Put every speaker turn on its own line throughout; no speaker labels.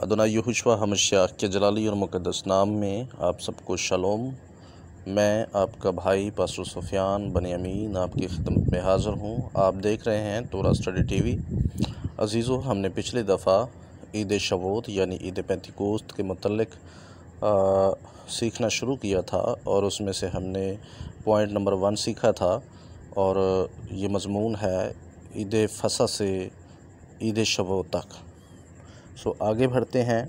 अदोनाई यहोशुआ हमेशा के जलाली और मुक़द्दस नाम में आप सबको शलोम। मैं आपका भाई पास्टर सुफियान बनियामीन आपकी खिदमत में हाज़िर हूँ। आप देख रहे हैं तोरा स्टडी टीवी। अज़ीज़ों, हमने पिछली दफ़ा ईद शवोत यानी ईद पेंतिकोस्त के मुतल्लिक़ सीखना शुरू किया था और उसमें से हमने पॉइंट नंबर 1 सीखा था और ये मज़मून है ईद फसह से ईद शवोत तक। आगे बढ़ते हैं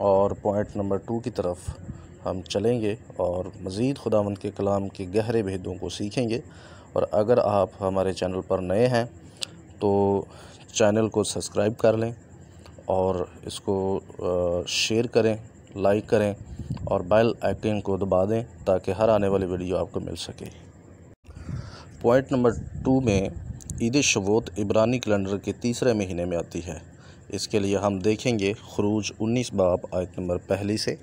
और पॉइंट नंबर 2 की तरफ हम चलेंगे और मज़ीद खुदावंद के कलाम के गहरे भेदों को सीखेंगे। और अगर आप हमारे चैनल पर नए हैं तो चैनल को सब्सक्राइब कर लें और इसको शेयर करें, लाइक करें और बेल आइकन को दबा दें ताकि हर आने वाली वीडियो आपको मिल सके। पॉइंट नंबर 2 में ईद शवोत इब्रानी कैलेंडर के तीसरे महीने में आती है। इसके लिए हम देखेंगे खुरूज 19 बाब आयत नंबर 1 से।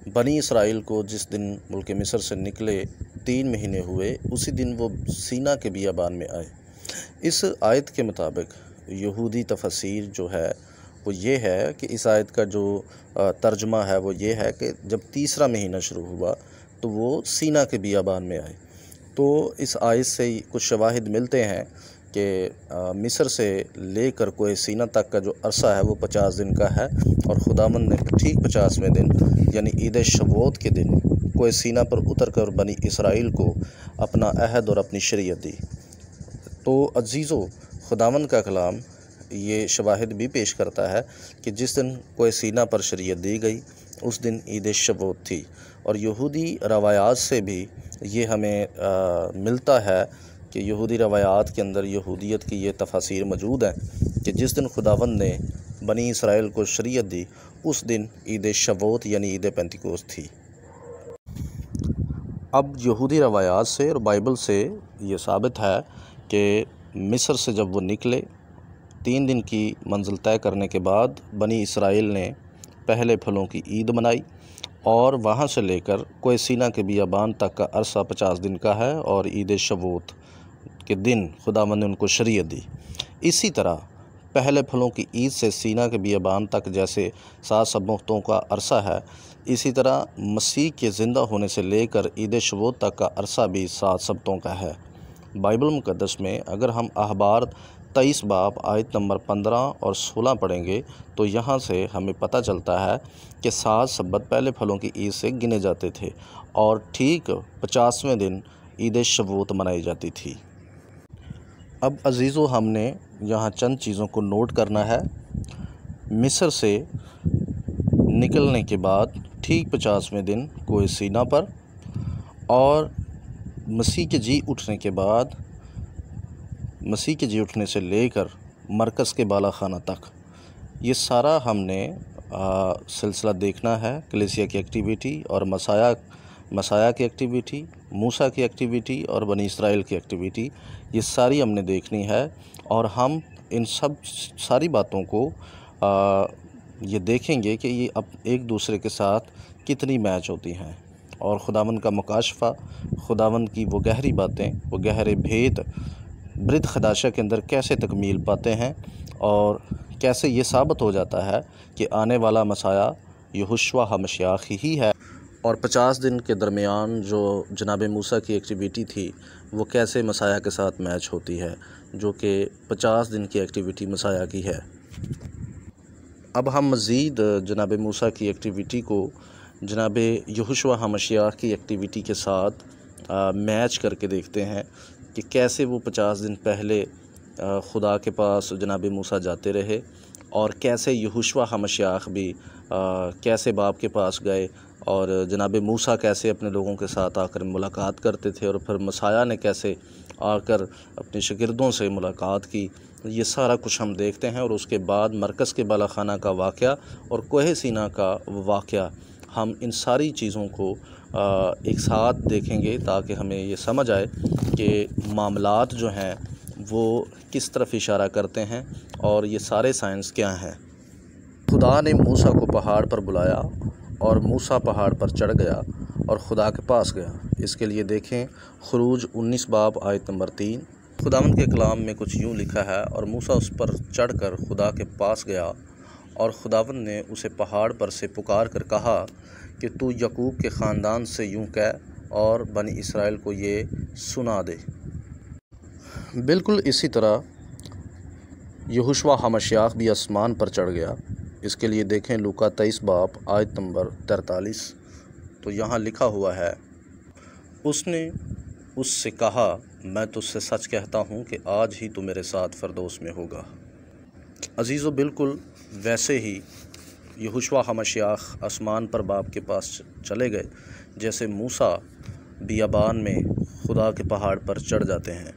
बनी इसराइल को जिस दिन मुल्क मिस्र से निकले 3 महीने हुए, उसी दिन वो सीना के बियाबान में आए। इस आयत के मुताबिक यहूदी तफसीर जो है वो ये है कि इस आयत का जो तर्जमा है वो ये है कि जब तीसरा महीना शुरू हुआ तो वो सीना के बियाबान में आए। तो इस आयत से कुछ शवाहिद मिलते हैं कि मिस्र से लेकर कोए सीना तक का जो अरसा है वो 50 दिन का है और खुदावंद ने ठीक 50वें दिन यानी ईद शवोत के दिन कोए सीना पर उतर कर बनी इसराइल को अपना अहद और अपनी शरीयत दी। तो अजीज़ों, खुदावंद का कलाम ये शवाहिद भी पेश करता है कि जिस दिन कोए सीना पर शरीयत दी गई उस दिन ईद शवोत थी। और यहूदी रवायात से भी ये हमें मिलता है कि यहूदी रवायात के अंदर यहूदियत की ये तफासीर मौजूद है कि जिस दिन खुदावंद ने बनी इसराइल को शरीयत दी उस दिन ईद शवोत यानी ईद पेंतिकोस्त थी। अब यहूदी रवायात से और बाइबल से ये साबित है कि मिस्र से जब वो निकले 3 दिन की मंजिल तय करने के बाद बनी इसराइल ने पहले फलों की ईद मनाई और वहाँ से लेकर कोए सीना के बियाबान तक का अरसा 50 दिन का है और ईद शवोत के दिन खुदावंद ने उनको शरीयत दी। इसी तरह पहले फलों की ईद से सीना के बियाबान तक जैसे 7 सब्तों का अरसा है, इसी तरह मसीह के ज़िंदा होने से लेकर ईद शवोत तक का अरसा भी 7 सब्तों का है। बाइबल मुक़द्दस में अगर हम अहबार 23 बाब आयत नंबर 15 और 16 पढ़ेंगे तो यहाँ से हमें पता चलता है कि 7 सब्त पहले फलों की ईद से गिने जाते थे और ठीक 50वें दिन ईद शवोत मनाई जाती थी। अब अजीज़ों, हमने यहाँ चंद चीज़ों को नोट करना है। मिस्र से निकलने के बाद ठीक 50वें दिन कोए सीना पर और मसीह के जी उठने के बाद, मसीह के जी उठने से लेकर मरकज़ के बाला खाना तक, ये सारा हमने सिलसिला देखना है। कलीसिया की एक्टिविटी और मसाया की एक्टिविटी, मूसा की एक्टिविटी और बनी इसराइल की एक्टिविटी, ये सारी हमने देखनी है और हम इन सब सारी बातों को ये देखेंगे कि ये अब एक दूसरे के साथ कितनी मैच होती हैं और खुदावंद का मुकाशफा, खुदावंद की वो गहरी बातें, वो गहरे भेद बृद खदाशा के अंदर कैसे तकमील पाते हैं और कैसे ये साबित हो जाता है कि आने वाला मसाया यहोशुआ हमशाख ही है। और 50 दिन के दरमियान जो जनाब मूसा की एक्टिविटी थी वो कैसे मसाया के साथ मैच होती है, जो कि 50 दिन की एक्टिविटी मसाया की है। अब हम मज़ीद जनाब मूसा की एक्टिविटी को जनाब यहोशुआ हमशाख की एक्टिविटी के साथ मैच करके देखते हैं कि कैसे वो 50 दिन पहले खुदा के पास जनाब मूसा जाते रहे और कैसे यहोशुआ हमशाख भी कैसे बाप के पास गए और जनाब मूसा कैसे अपने लोगों के साथ आकर मुलाकात करते थे और फिर मसाया ने कैसे आकर अपने शागिर्दों से मुलाकात की। ये सारा कुछ हम देखते हैं और उसके बाद मरकज़ के बाला खाना का वाक़या और कोहे सीना का वाक़या, हम इन सारी चीज़ों को एक साथ देखेंगे ताकि हमें ये समझ आए कि मामलात जो हैं वो किस तरफ इशारा करते हैं और ये सारे साइंस क्या हैं। खुदा ने मूसा को पहाड़ पर बुलाया और मूसा पहाड़ पर चढ़ गया और खुदा के पास गया। इसके लिए देखें खुरूज 19 बाब आयत नंबर 3। खुदावंद के कलाम में कुछ यूँ लिखा है, और मूसा उस पर चढ़कर खुदा के पास गया और खुदावंद ने उसे पहाड़ पर से पुकार कर कहा कि तू याकूब के ख़ानदान से यूँ कह और बनी इसराइल को ये सुना दे। बिल्कुल इसी तरह यहोशुआ हमश्याह भी आसमान पर चढ़ गया। इसके लिए देखें लूका 23 बाब आयत नंबर 43। तो यहाँ लिखा हुआ है, उसने उससे कहा, मैं तुझसे सच कहता हूँ कि आज ही तू मेरे साथ फिरदौस में होगा। अजीज़ो, बिल्कुल वैसे ही यहोशुआ हमश्याह आसमान पर बाप के पास चले गए जैसे मूसा बियाबान में खुदा के पहाड़ पर चढ़ जाते हैं।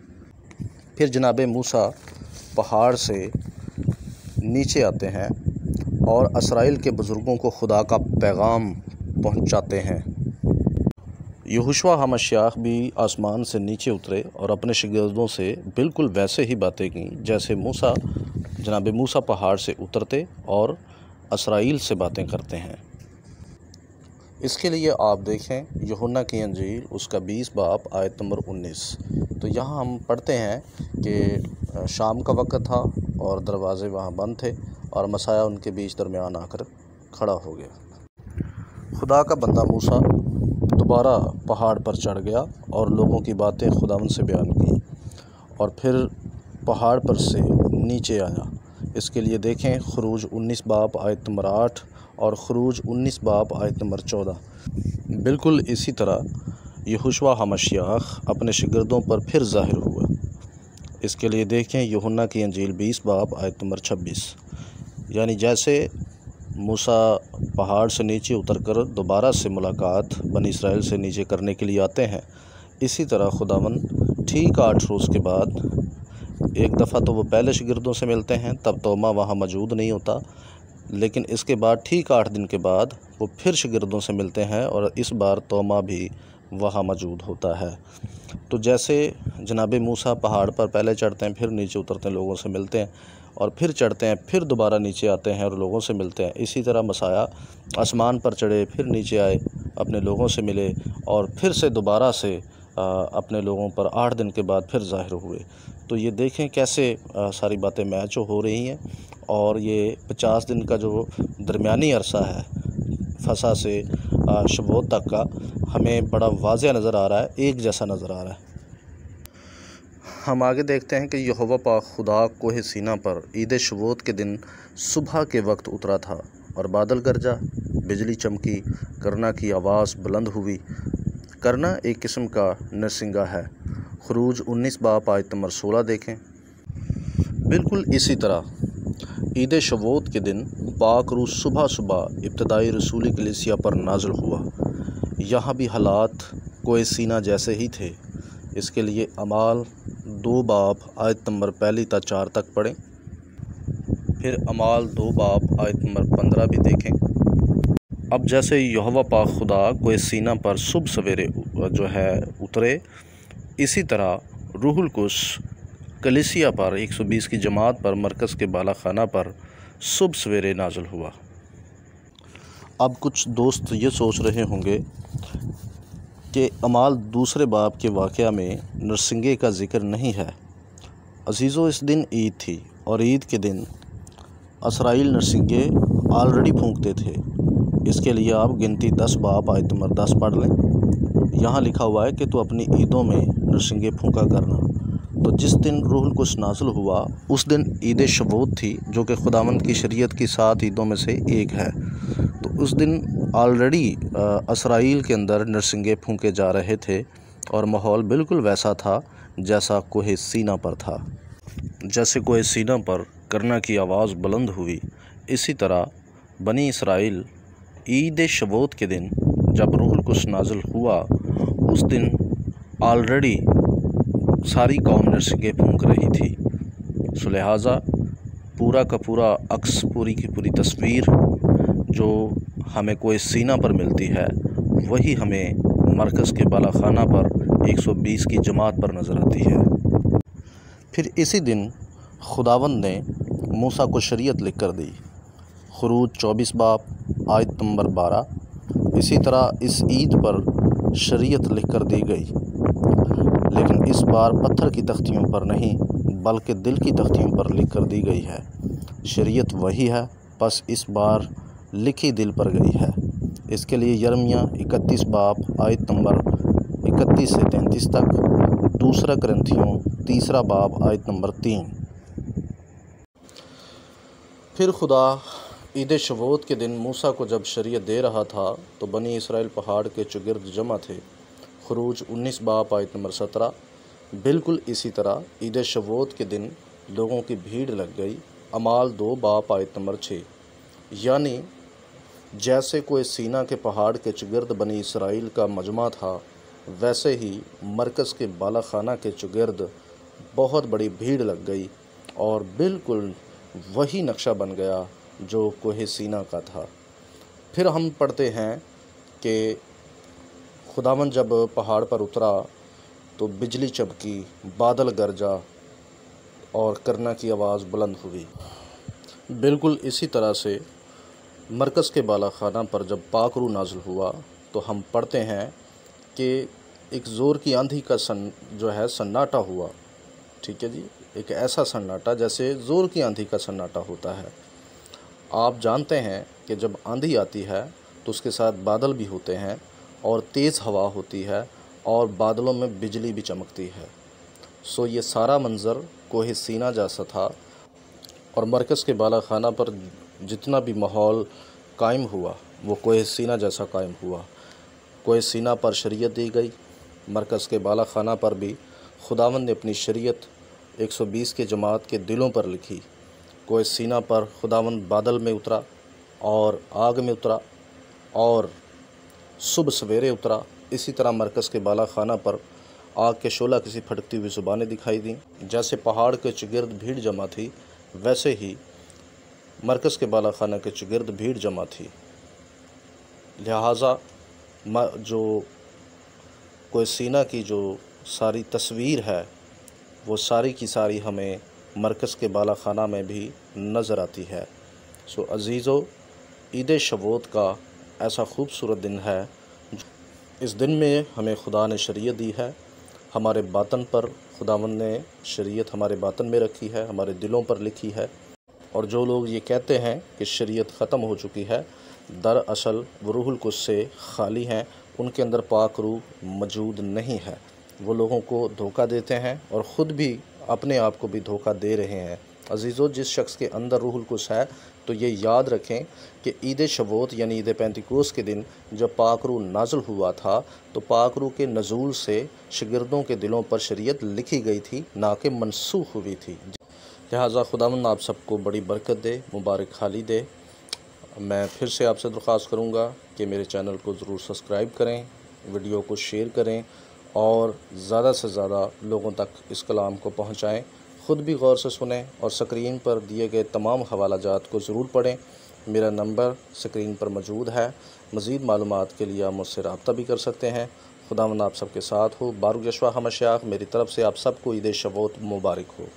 फिर जनाब मूसा पहाड़ से नीचे आते हैं और इसराइल के बुज़ुर्गों को खुदा का पैगाम पहुंचाते हैं। यहोशुआ हमश्याह भी आसमान से नीचे उतरे और अपने शागिर्दों से बिल्कुल वैसे ही बातें की जैसे जनाब मूसा पहाड़ से उतरते और इसराइल से बातें करते हैं। इसके लिए आप देखें यूहन्ना की अंजील उसका 20 बाब आयत नंबर 19। तो यहाँ हम पढ़ते हैं कि शाम का वक़्त था और दरवाज़े वहाँ बंद थे और मसाया उनके बीच दरमियान आकर खड़ा हो गया। खुदा का बंदा मूसा दोबारा पहाड़ पर चढ़ गया और लोगों की बातें खुदावंद से बयान की और फिर पहाड़ पर से नीचे आया। इसके लिए देखें खुरूज 19 बाब आयत नंबर 8 और खुरूज 19 बाब आयत नंबर 14। बिल्कुल इसी तरह यहोशुआ हमश्याह अपने शागिर्दों पर फिर ज़ाहिर हुआ। इसके लिए देखें यूहन्ना की अंजील 20 बाब आयत नंबर 26। यानी जैसे मूसा पहाड़ से नीचे उतरकर दोबारा से मुलाकात बनी इसराइल से नीचे करने के लिए आते हैं, इसी तरह खुदावंद ठीक 8 रोज़ के बाद एक दफ़ा तो वो पहले शागिर्दों से मिलते हैं, तब तोमा वहाँ मौजूद नहीं होता, लेकिन इसके बाद ठीक 8 दिन के बाद वो फिर शागिर्दों से मिलते हैं और इस बार तोमा भी वहाँ मौजूद होता है। तो जैसे जनाब मूसा पहाड़ पर पहले चढ़ते हैं, फिर नीचे उतरते हैं, लोगों से मिलते हैं और फिर चढ़ते हैं, फिर दोबारा नीचे आते हैं और लोगों से मिलते हैं, इसी तरह मसाया आसमान पर चढ़े, फिर नीचे आए, अपने लोगों से मिले और फिर से दोबारा से अपने लोगों पर 8 दिन के बाद फिर ज़ाहिर हुए। तो ये देखें कैसे सारी बातें मैच हो रही हैं और ये 50 दिन का जो दरमियानी अरसा है फसा से शबोत तक का हमें बड़ा वाज़ेह नज़र आ रहा है, एक जैसा नज़र आ रहा है। हम आगे देखते हैं कि यहोवा पाक खुदा कोहे सीना पर ईद शबोत के दिन सुबह के वक्त उतरा था और बादल गरजा, बिजली चमकी, करना की आवाज़ बुलंद हुई। करना एक किस्म का नरसिंगा है। खुरूज 19 बाब आयत नंबर 16 देखें। बिल्कुल इसी तरह ईद शबोत के दिन पाक रूह सुबह सुबह इब्तदाई रसूली कलीसिया पर नाज़िल हुआ। यहाँ भी हालात कोहे सीना जैसे ही थे। इसके लिए अमाल 2 बाब आयत नंबर 1 ता 4 तक पढ़ें। फिर अमाल 2 बाब आयत नंबर 15 भी देखें। अब जैसे यहोवा पाक खुदा कोहे सीना पर सुबह सवेरे जो है उतरे, इसी तरह रूहुल कुद्स कलीसिया पर 120 की जमात पर मरकज़ के बाला खाना पर सुबह सवेरे नाज़िल हुआ। अब कुछ दोस्त ये सोच रहे होंगे कि अमाल 2 बाब के वाक़या में नरसिंगे का ज़िक्र नहीं है। अज़ीज़ो, इस दिन ईद थी और ईद के दिन इसराइल नरसिंगे ऑलरेडी फूंकते थे। इसके लिए आप गिनती 10 बाब आयत नंबर 10 पढ़ लें। यहाँ लिखा हुआ है कि तू अपनी ईदों में नरसिंगे फूंका करना। तो जिस दिन रूहुल कुद्स नाज़िल हुआ उस दिन ईद शबोत थी, जो कि खुदावंद की शरीयत की 7 ईदों में से एक है। तो उस दिन ऑलरेडी इसराइल के अंदर नरसिंगे फूंके जा रहे थे और माहौल बिल्कुल वैसा था जैसा कोहे सीना पर था। जैसे कोहे सीना पर करना की आवाज़ बुलंद हुई, इसी तरह बनी इसराइल ईद शबोत के दिन जब रूहुल कुद्स नाज़िल हुआ उस दिन ऑलरेडी सारी कौम नरसिंगे फूंक रही थी। सो लिहाजा पूरा का पूरा अक्स, पूरी की पूरी तस्वीर जो हमें कोहे सीना पर मिलती है वही हमें मरकज़ के बाला खाना पर 120 की जमात पर नज़र आती है। फिर इसी दिन खुदावंद ने मूसा को शरीयत लिख कर दी। खुरूज 24 बाब आयत नंबर 12। इसी तरह इस ईद पर शरीयत लिख कर दी गई, लेकिन इस बार पत्थर की तख्तियों पर नहीं बल्कि दिल की तख्तियों पर लिख कर दी गई है। शरीयत वही है बस इस बार लिखी दिल पर गई है। इसके लिए यिर्मयाह 31 बाब आयत नंबर 31 से 33 तक, दूसरा कुरिन्थियों 3 बाब आयत नंबर 3। फिर खुदा ईद शवोत के दिन मूसा को जब शरीयत दे रहा था तो बनी इसराइल पहाड़ के चुगिर्द जमा थे। खुरूज 19 बाब आयत नंबर 17। बिल्कुल इसी तरह ईद शवोत के दिन लोगों की भीड़ लग गई। अमाल 2 बाब आयत नंबर 6। यानी जैसे कोई सीना के पहाड़ के चुगिर्द बनी इसराइल का मजमा था, वैसे ही मरकज़ के बालाखाना के चुगिर्द बहुत बड़ी भीड़ लग गई और बिल्कुल वही नक्शा बन गया जो कोहे सीना का था। फिर हम पढ़ते हैं कि खुदावन जब पहाड़ पर उतरा तो बिजली चमकी, बादल गरजा और करना की आवाज़ बुलंद हुई। बिल्कुल इसी तरह से मरकज़ के बालाखाना पर जब पाक रूह नाज़िल हुआ तो हम पढ़ते हैं कि एक ज़ोर की आंधी का सन्नाटा हुआ। ठीक है जी, एक ऐसा सन्नाटा जैसे ज़ोर की आंधी का सन्नाटा होता है। आप जानते हैं कि जब आंधी आती है तो उसके साथ बादल भी होते हैं और तेज़ हवा होती है और बादलों में बिजली भी चमकती है। सो ये सारा मंज़र कोहे सीना जैसा था और मरकज़ के बालाखाना पर जितना भी माहौल कायम हुआ वो कोहे सीना जैसा कायम हुआ। कोहे सीना पर शरीयत दी गई, मरकज़ के बालाखाना पर भी खुदावंद ने अपनी शरीयत 120 के जमात के दिलों पर लिखी। कोहे सीना पर खुदावंद बादल में उतरा और आग में उतरा और सुबह सवेरे उतरा। इसी तरह मरकज़ के बालाखाना पर आग के शोला किसी फटकती हुई ज़ुबानें दिखाई दी। जैसे पहाड़ के चुगिर्द भीड़ जमा थी, वैसे ही मरकज़ के बालाखाना के चुगिर्द भीड़ जमा थी। लिहाजा जो कोहे सीना की जो सारी तस्वीर है वो सारी की सारी हमें मरकज़ के बालाखाना में भी नज़र आती है। सो अज़ीज़ो, ईद शवोत का ऐसा खूबसूरत दिन है। इस दिन में हमें खुदा ने शरीयत दी है, हमारे बातन पर खुदावंद ने शरीयत हमारे बातन में रखी है, हमारे दिलों पर लिखी है। और जो लोग ये कहते हैं कि शरीयत ख़त्म हो चुकी है, दरअसल वो रूहुल कुद्स से खाली हैं, उनके अंदर पाक रूह मौजूद नहीं है। वो लोगों को धोखा देते हैं और ख़ुद भी अपने आप को भी धोखा दे रहे हैं। अज़ीज़ों, जिस शख्स के अंदर रूहुल कुद्स है तो ये याद रखें कि ईद शवोत यानी ईद पेंतिकोस के दिन जब पाक रूह नाज़िल हुआ था तो पाक रूह के नज़ूल से शागिर्दों के दिलों पर शरीयत लिखी गई थी, ना कि मनसूख हुई थी। लिहाजा खुदावंद आप सबको बड़ी बरकत दे, मुबारक खाली दे। मैं फिर से आपसे दरख्वास्त करूँगा कि मेरे चैनल को ज़रूर सब्सक्राइब करें, वीडियो को शेयर करें और ज़्यादा से ज़्यादा लोगों तक इस कलाम को पहुँचाएँ। ख़ुद भी गौर से सुनें और स्क्रीन पर दिए गए तमाम हवालाजात को ज़रूर पढ़ें। मेरा नंबर स्क्रीन पर मौजूद है। मज़ीद मालूमात के लिए आप मुझसे रब्ता भी कर सकते हैं। खुदावंद आप सबके साथ हो। बारुक यशवा हमशाह, मेरी तरफ़ से आप सबको ईद शवोत मुबारक हो।